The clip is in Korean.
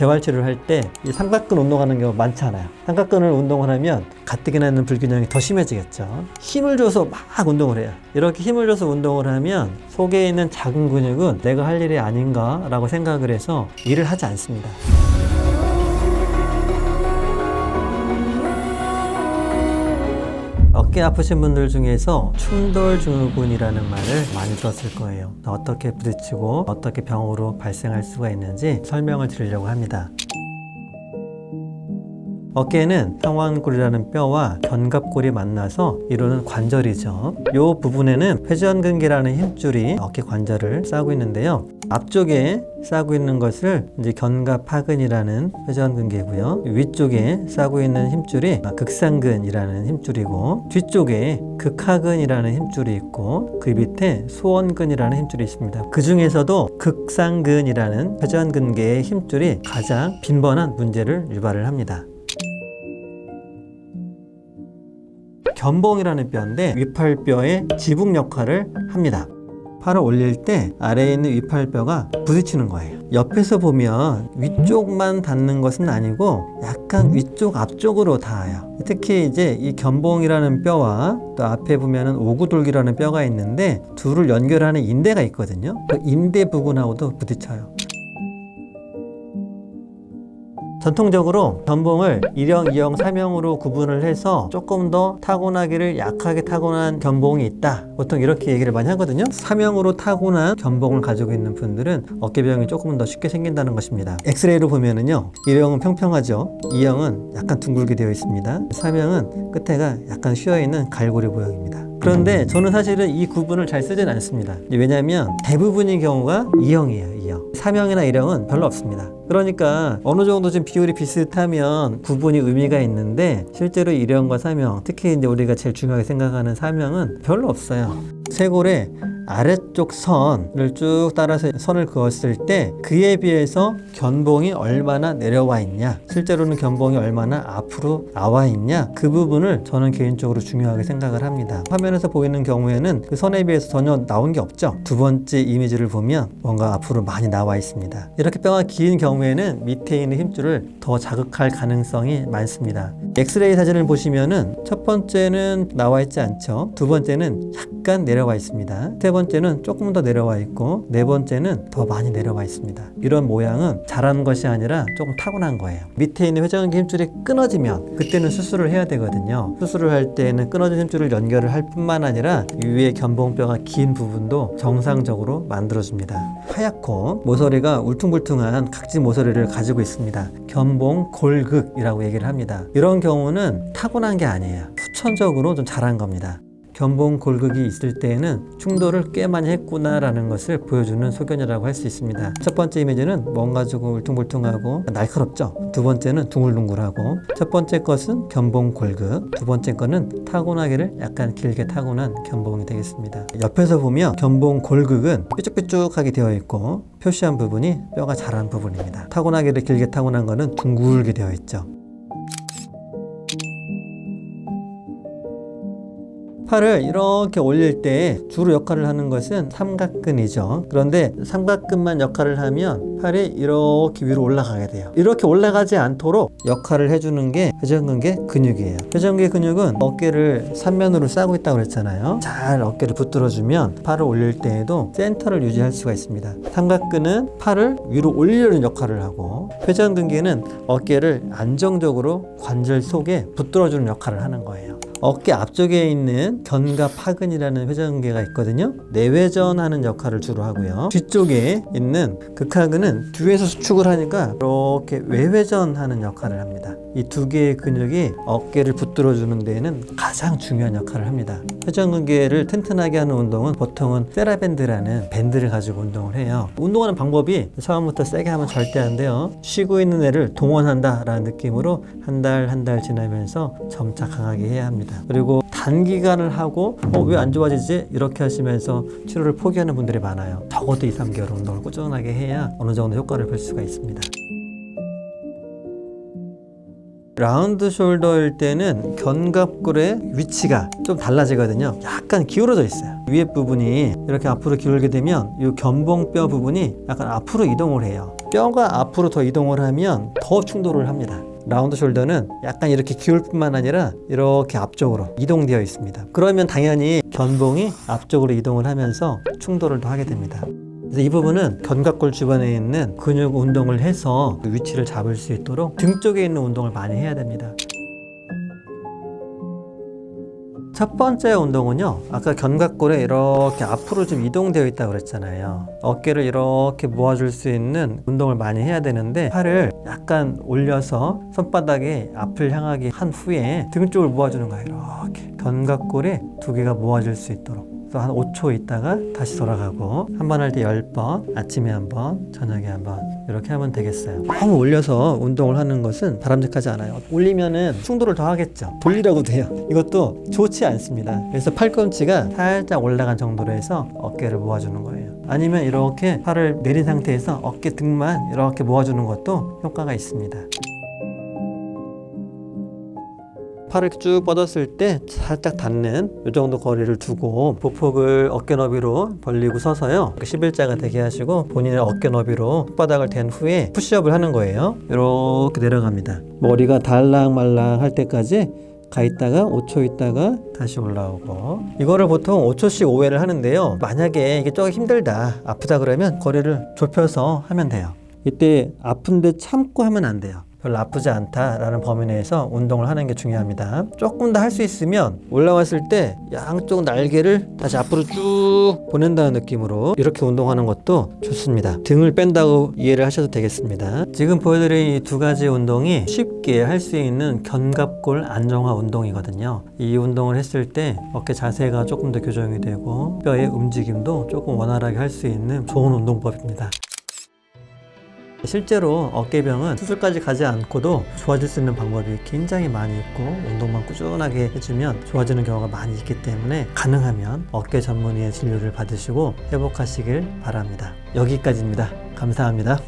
재활치료를 할 때 이 삼각근 운동하는 경우가 많지 않아요. 삼각근을 운동을 하면 가뜩이나 있는 불균형이 더 심해지겠죠. 힘을 줘서 막 운동을 해요. 이렇게 힘을 줘서 운동을 하면 속에 있는 작은 근육은 내가 할 일이 아닌가 라고 생각을 해서 일을 하지 않습니다. 어깨 아프신 분들 중에서 충돌증후군이라는 말을 많이 들었을 거예요. 어떻게 부딪히고 어떻게 병으로 발생할 수가 있는지 설명을 드리려고 합니다. 어깨는 상완골이라는 뼈와 견갑골이 만나서 이루는 관절이죠. 이 부분에는 회전근개라는 힘줄이 어깨 관절을 싸고 있는데요. 앞쪽에 싸고 있는 것을 이제 견갑하근이라는 회전근개고요. 위쪽에 싸고 있는 힘줄이 극상근이라는 힘줄이고, 뒤쪽에 극하근이라는 힘줄이 있고, 그 밑에 소원근이라는 힘줄이 있습니다. 그 중에서도 극상근이라는 회전근개의 힘줄이 가장 빈번한 문제를 유발을 합니다. 견봉이라는 뼈인데 위팔뼈의 지붕 역할을 합니다. 팔을 올릴 때 아래에 있는 위팔뼈가 부딪히는 거예요. 옆에서 보면 위쪽만 닿는 것은 아니고 약간 위쪽 앞쪽으로 닿아요. 특히 이제 이 견봉이라는 뼈와 또 앞에 보면은 오구돌기라는 뼈가 있는데 둘을 연결하는 인대가 있거든요. 그 인대 부근하고도 부딪혀요. 전통적으로 견봉을 1형, 2형, 3형으로 구분을 해서 조금 더 타고나기를 약하게 타고난 견봉이 있다. 보통 이렇게 얘기를 많이 하거든요. 3형으로 타고난 견봉을 가지고 있는 분들은 어깨병이 조금 더 쉽게 생긴다는 것입니다. 엑스레이로 보면은요, 1형은 평평하죠. 2형은 약간 둥글게 되어 있습니다. 3형은 끝에가 약간 휘어있는 갈고리 모양입니다. 그런데 저는 사실은 이 구분을 잘 쓰진 않습니다. 왜냐하면 대부분의 경우가 2형이에요. 2형. 3형이나 1형은 별로 없습니다. 그러니까 어느 정도 좀 비율이 비슷하면 구분이 의미가 있는데 실제로 1형과 3형, 특히 이제 우리가 제일 중요하게 생각하는 3형은 별로 없어요. 쇄골의 아래쪽 선을 쭉 따라서 선을 그었을 때 그에 비해서 견봉이 얼마나 내려와 있냐, 실제로는 견봉이 얼마나 앞으로 나와 있냐, 그 부분을 저는 개인적으로 중요하게 생각을 합니다. 화면에서 보이는 경우에는 그 선에 비해서 전혀 나온 게 없죠. 두 번째 이미지를 보면 뭔가 앞으로 많이 나와 있습니다. 이렇게 뼈가 긴 경우에는 밑에 있는 힘줄을 더 자극할 가능성이 많습니다. 엑스레이 사진을 보시면은 첫 번째는 나와 있지 않죠. 두 번째는 약간 내려와 있습니다. 세 번째는 조금 더 내려와 있고, 네 번째는 더 많이 내려와 있습니다. 이런 모양은 잘한 것이 아니라 조금 타고난 거예요. 밑에 있는 회전근개 힘줄이 끊어지면 그때는 수술을 해야 되거든요. 수술을 할 때는 끊어진 힘줄을 연결을 할 뿐만 아니라 위에 견봉뼈가 긴 부분도 정상적으로 만들어줍니다. 하얗고 모서리가 울퉁불퉁한 각지 모서리를 가지고 있습니다. 견봉 골극이라고 얘기를 합니다. 이런 경우는 타고난 게 아니에요. 후천적으로 좀 잘한 겁니다. 견봉 골극이 있을 때에는 충돌을 꽤 많이 했구나라는 것을 보여주는 소견이라고 할 수 있습니다. 첫 번째 이미지는 뭔가 조금 울퉁불퉁하고 날카롭죠. 두 번째는 둥글둥글하고, 첫 번째 것은 견봉 골극, 두 번째 거는 타고나기를 약간 길게 타고난 견봉이 되겠습니다. 옆에서 보면 견봉 골극은 삐쭉삐쭉하게 되어 있고 표시한 부분이 뼈가 자란 부분입니다. 타고나기를 길게 타고난 거는 둥글게 되어 있죠. 팔을 이렇게 올릴 때 주로 역할을 하는 것은 삼각근이죠. 그런데 삼각근만 역할을 하면 팔이 이렇게 위로 올라가게 돼요. 이렇게 올라가지 않도록 역할을 해주는 게 회전근개 근육이에요. 회전근개 근육은 어깨를 삼면으로 싸고 있다고 그랬잖아요. 잘 어깨를 붙들어주면 팔을 올릴 때에도 센터를 유지할 수가 있습니다. 삼각근은 팔을 위로 올리려는 역할을 하고, 회전근개는 어깨를 안정적으로 관절 속에 붙들어주는 역할을 하는 거예요. 어깨 앞쪽에 있는 견갑하근이라는 회전근개가 있거든요. 내회전하는 역할을 주로 하고요. 뒤쪽에 있는 극하근은 뒤에서 수축을 하니까 이렇게 외회전하는 역할을 합니다. 이 두 개의 근육이 어깨를 붙들어주는 데에는 가장 중요한 역할을 합니다. 회전근개를 튼튼하게 하는 운동은 보통은 세라밴드라는 밴드를 가지고 운동을 해요. 운동하는 방법이 처음부터 세게 하면 절대 안 돼요. 쉬고 있는 애를 동원한다라는 느낌으로 한 달 지나면서 점차 강하게 해야 합니다. 그리고 단기간을 하고 왜 안 좋아지지? 이렇게 하시면서 치료를 포기하는 분들이 많아요. 적어도 2-3개월 운동을 꾸준하게 해야 어느 정도 효과를 볼 수가 있습니다. 라운드 숄더일 때는 견갑골의 위치가 좀 달라지거든요. 약간 기울어져 있어요. 위에 부분이 이렇게 앞으로 기울게 되면 이 견봉뼈 부분이 약간 앞으로 이동을 해요. 뼈가 앞으로 더 이동을 하면 더 충돌을 합니다. 라운드 숄더는 약간 이렇게 기울 뿐만 아니라 이렇게 앞쪽으로 이동되어 있습니다. 그러면 당연히 견봉이 앞쪽으로 이동을 하면서 충돌을 더 하게 됩니다. 그래서 이 부분은 견갑골 주변에 있는 근육 운동을 해서 그 위치를 잡을 수 있도록 등 쪽에 있는 운동을 많이 해야 됩니다. 첫 번째 운동은요, 아까 견갑골에 이렇게 앞으로 좀 이동되어 있다고 그랬잖아요. 어깨를 이렇게 모아줄 수 있는 운동을 많이 해야 되는데, 팔을 약간 올려서 손바닥에 앞을 향하게 한 후에 등 쪽을 모아주는 거예요. 이렇게 견갑골에 두 개가 모아질 수 있도록. 한 5초 있다가 다시 돌아가고, 한 번 할 때 10번, 아침에 한 번, 저녁에 한 번, 이렇게 하면 되겠어요. 너무 올려서 운동을 하는 것은 바람직하지 않아요. 올리면은 충돌을 더 하겠죠. 돌리라고 돼요. 이것도 좋지 않습니다. 그래서 팔꿈치가 살짝 올라간 정도로 해서 어깨를 모아주는 거예요. 아니면 이렇게 팔을 내린 상태에서 어깨 등만 이렇게 모아주는 것도 효과가 있습니다. 팔을 쭉 뻗었을 때 살짝 닿는 이 정도 거리를 두고 보폭을 어깨 너비로 벌리고 서서요, 11자가 되게 하시고 본인의 어깨 너비로 손바닥을 댄 후에 푸시업을 하는 거예요. 이렇게 내려갑니다. 머리가 달랑말랑 할 때까지 가 있다가 5초 있다가 다시 올라오고, 이거를 보통 5초씩 5회를 하는데요, 만약에 이게 조금 힘들다, 아프다 그러면 거리를 좁혀서 하면 돼요. 이때 아픈데 참고 하면 안 돼요. 별로 아프지 않다라는 범위 내에서 운동을 하는 게 중요합니다. 조금 더 할 수 있으면 올라왔을 때 양쪽 날개를 다시 앞으로 쭉 보낸다는 느낌으로 이렇게 운동하는 것도 좋습니다. 등을 뺀다고 이해를 하셔도 되겠습니다. 지금 보여드린 이 두 가지 운동이 쉽게 할 수 있는 견갑골 안정화 운동이거든요. 이 운동을 했을 때 어깨 자세가 조금 더 교정이 되고 뼈의 움직임도 조금 원활하게 할 수 있는 좋은 운동법입니다. 실제로 어깨병은 수술까지 가지 않고도 좋아질 수 있는 방법이 굉장히 많이 있고, 운동만 꾸준하게 해주면 좋아지는 경우가 많이 있기 때문에 가능하면 어깨 전문의의 진료를 받으시고 회복하시길 바랍니다. 여기까지입니다. 감사합니다.